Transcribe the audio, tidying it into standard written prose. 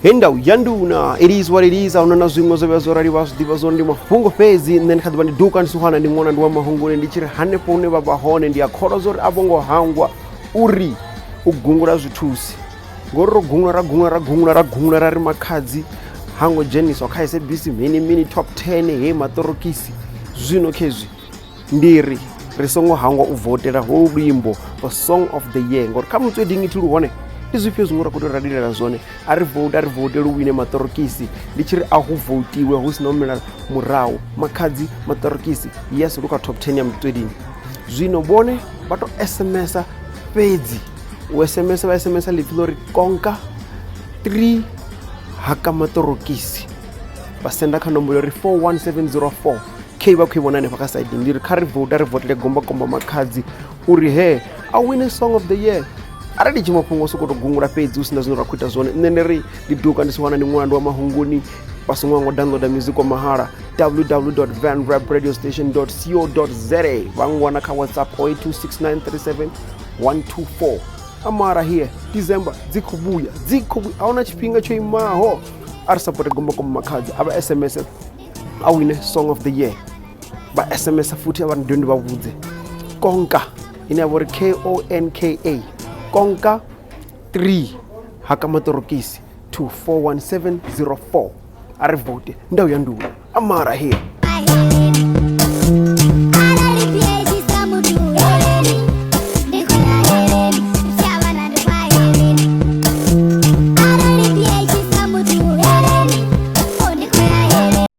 Henda uyanduna, it is what it is. Aunana zwingo zwe zorari vas divazo ndi mahungu fezi then khadi bani dukan suhana ndi ngona ndi wa mahungu ndi chiri hanepo une baba hone ndi akhoro zori abongo hangwa uri ugungura zwithusi ngoro gungura ra ri makhadzi hango Janice wakha SABC mini top 10 he matorokisi zwino khezwi ndiri ri songo hangwa u votela ho luimbo the song of the year ngori kha mutswedi ngithi luhone izifyo zingura kuti radilera zone ari vote luwine matorokisi ndichiri ahu votiwe hu sina umela murawo makhadzi matorokisi yes luka top 10 ya mutswedi zwino bone bato SMS fedzi u SMS lifilori konka 3 haka matorokisi basenda kha nombolo ri 41704 k ba khwibona ne pakaside ndiri khari vote le gomba makhadzi uri he a win song of the year arali chimafhungo sokoto gungura fedzi usina zwino rakhwita zone nne ri diduka ndisiwana ndi mwandu wa mahunguni pasungwango download music kwa mahala www.vanrapradiostation.co.za vangwana kha WhatsApp 0826937124 amara here December dzikhubuya auna chipinga cho imaho ari support gomba makhadzi aba SMS awine song of the year ba SMS futhi abantu ndondi bavudze konka ine yavori KONKA konka 3 haka matorokisi to 41704 ari vote ndawu ya ndula amara here